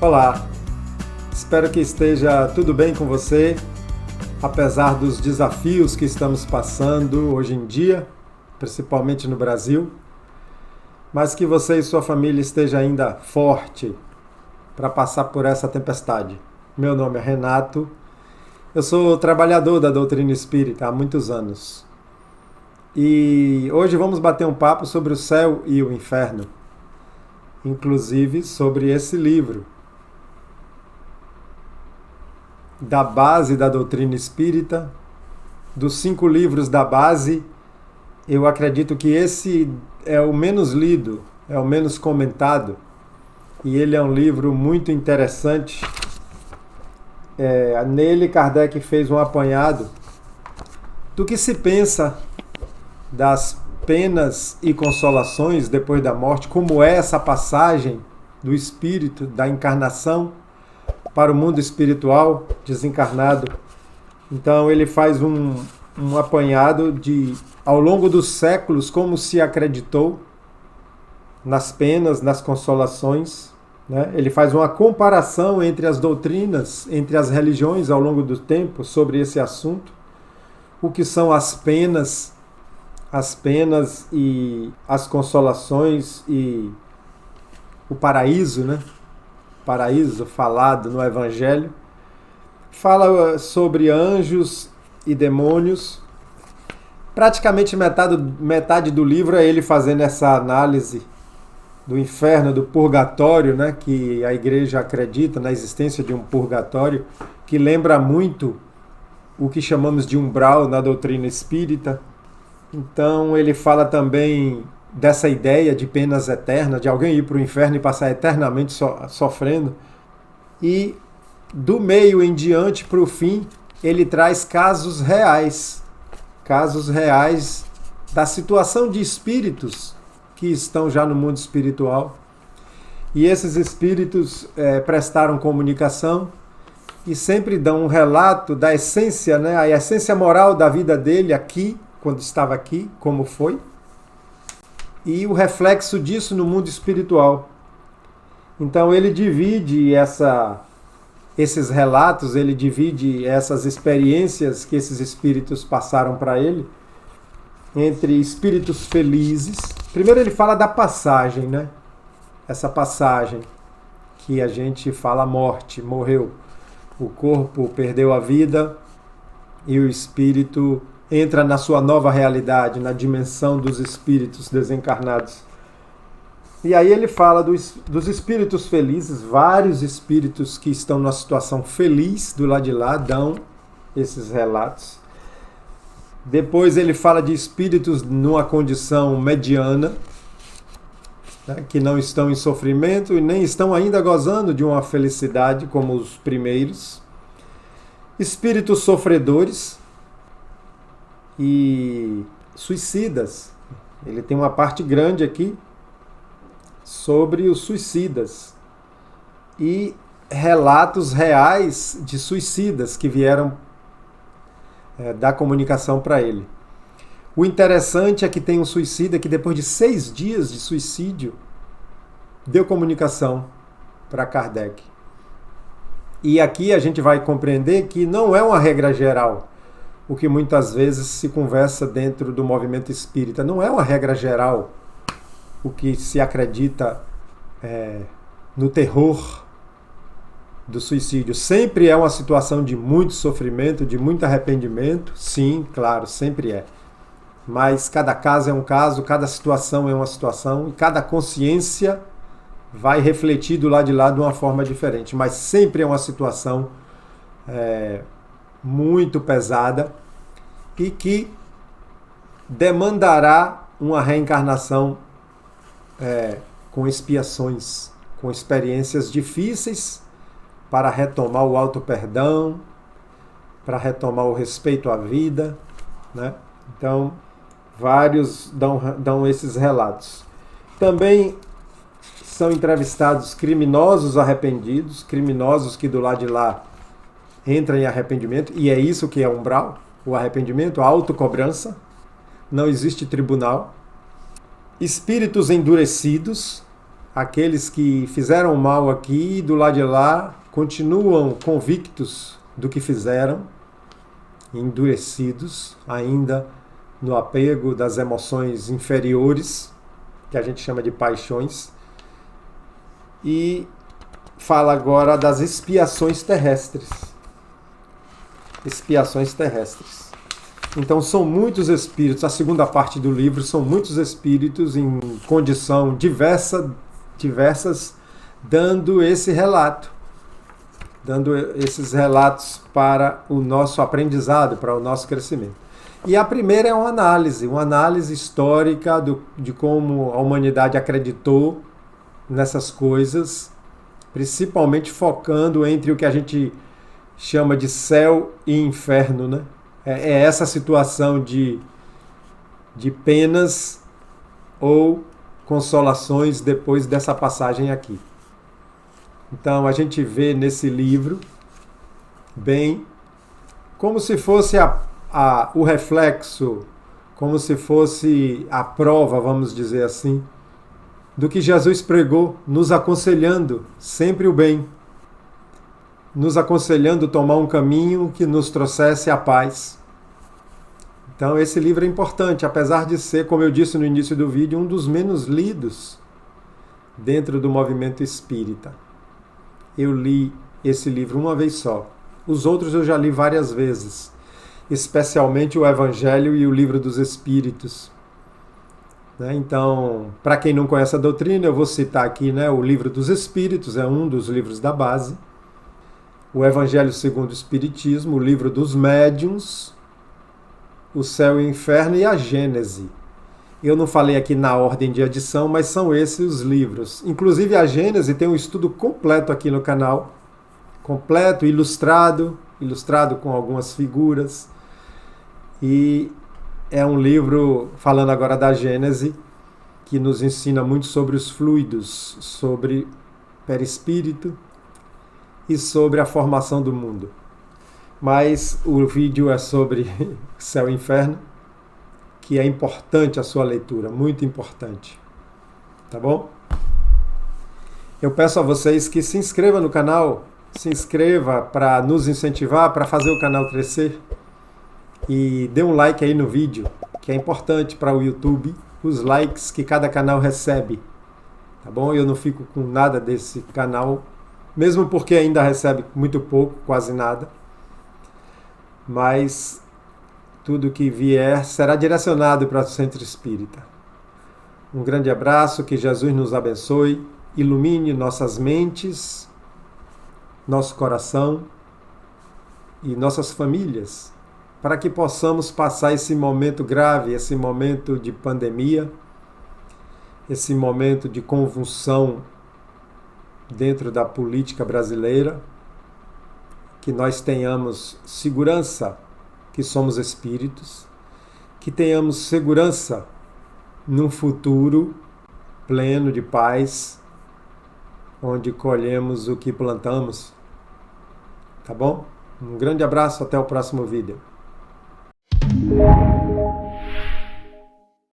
Olá, espero que esteja tudo bem com você, apesar dos desafios que estamos passando hoje em dia, principalmente no Brasil, mas que você e sua família estejam ainda forte para passar por essa tempestade. Meu nome é Renato, eu sou trabalhador da doutrina espírita há muitos anos. E hoje vamos bater um papo sobre o céu e o inferno, inclusive sobre esse livro, da base da doutrina espírita. Dos 5 livros da base, eu acredito que esse é o menos lido, é o menos comentado, e ele é um livro muito interessante. Nele, Kardec fez um apanhado do que se pensa das penas e consolações depois da morte, como é essa passagem do espírito, da encarnação para o mundo espiritual desencarnado. Então ele faz um apanhado de, ao longo dos séculos, como se acreditou nas penas, nas consolações, né? Ele faz uma comparação entre as doutrinas, entre as religiões ao longo do tempo sobre esse assunto, o que são as penas e as consolações e o paraíso, né? Paraíso falado no Evangelho. Fala sobre anjos e demônios. Praticamente metade do livro é ele fazendo essa análise do inferno, do purgatório, né? Que a igreja acredita na existência de um purgatório, que lembra muito o que chamamos de umbral na doutrina espírita. Então ele fala também dessa ideia de penas eternas, de alguém ir para o inferno e passar eternamente sofrendo. E do meio em diante para o fim, ele traz casos reais da situação de espíritos que estão já no mundo espiritual. E esses espíritos prestaram comunicação e sempre dão um relato da essência, né, a essência moral da vida dele aqui, quando estava aqui, como foi, e o reflexo disso no mundo espiritual. Então ele divide esses relatos, ele divide essas experiências que esses espíritos passaram para ele entre espíritos felizes. Primeiro ele fala da passagem, né? Essa passagem que a gente fala morte, morreu. O corpo perdeu a vida e o espírito entra na sua nova realidade, na dimensão dos espíritos desencarnados. E aí ele fala dos espíritos felizes, vários espíritos que estão numa situação feliz do lado de lá dão esses relatos. Depois ele fala de espíritos numa condição mediana, né, que não estão em sofrimento e nem estão ainda gozando de uma felicidade como os primeiros. Espíritos sofredores e suicidas. Ele tem uma parte grande aqui sobre os suicidas e relatos reais de suicidas que vieram dar comunicação para ele. O interessante é que tem um suicida que depois de 6 dias de suicídio deu comunicação para Kardec. E aqui a gente vai compreender que não é uma regra geral, o que muitas vezes se conversa dentro do movimento espírita. Não é uma regra geral o que se acredita no terror do suicídio. Sempre é uma situação de muito sofrimento, de muito arrependimento. Sim, claro, sempre é. Mas cada caso é um caso, cada situação é uma situação, e cada consciência vai refletir do lado de lá de uma forma diferente. Mas sempre é uma situação muito pesada e que demandará uma reencarnação com expiações, com experiências difíceis para retomar o auto-perdão, para retomar o respeito à vida, né? Então, vários dão esses relatos. Também são entrevistados criminosos arrependidos, criminosos que do lado de lá entram em arrependimento, e é isso que é umbral, o arrependimento, a autocobrança. Não existe tribunal. Espíritos endurecidos, aqueles que fizeram mal aqui e do lado de lá continuam convictos do que fizeram, endurecidos ainda no apego das emoções inferiores, que a gente chama de paixões, e fala agora das expiações terrestres. Expiações terrestres. Então são muitos espíritos, a segunda parte do livro são muitos espíritos em condição diversas, dando esse relato, dando esses relatos para o nosso aprendizado, para o nosso crescimento. E a primeira é uma análise histórica de como a humanidade acreditou nessas coisas, principalmente focando entre o que a gente chama de céu e inferno, né? É essa situação de penas ou consolações depois dessa passagem aqui. Então a gente vê nesse livro bem como se fosse o reflexo, como se fosse a prova, vamos dizer assim, do que Jesus pregou, nos aconselhando sempre o bem, nos aconselhando a tomar um caminho que nos trouxesse a paz. Então esse livro é importante, apesar de ser, como eu disse no início do vídeo, um dos menos lidos dentro do movimento espírita. Eu li esse livro uma vez só. Os outros eu já li várias vezes, especialmente o Evangelho e o Livro dos Espíritos. Então, para quem não conhece a doutrina, eu vou citar aqui, o Livro dos Espíritos, é um dos livros da base. O Evangelho segundo o Espiritismo, o Livro dos Médiuns, o Céu e o Inferno e a Gênese. Eu não falei aqui na ordem de edição, mas são esses os livros. Inclusive a Gênese tem um estudo completo aqui no canal, completo, ilustrado com algumas figuras. E é um livro, falando agora da Gênese, que nos ensina muito sobre os fluidos, sobre perispírito e sobre a formação do mundo. Mas o vídeo é sobre céu e inferno, que é importante a sua leitura, muito importante. Tá bom? Eu peço a vocês que se inscrevam no canal, se inscreva para nos incentivar, para fazer o canal crescer. E dê um like aí no vídeo, que é importante para o YouTube, os likes que cada canal recebe. Tá bom? Eu não fico com nada desse canal, mesmo porque ainda recebe muito pouco, quase nada. Mas tudo que vier será direcionado para o Centro Espírita. Um grande abraço, que Jesus nos abençoe, ilumine nossas mentes, nosso coração e nossas famílias, para que possamos passar esse momento grave, esse momento de pandemia, esse momento de convulsão dentro da política brasileira, que nós tenhamos segurança que somos espíritos, que tenhamos segurança num futuro pleno de paz, onde colhemos o que plantamos. Tá bom? Um grande abraço, até o próximo vídeo.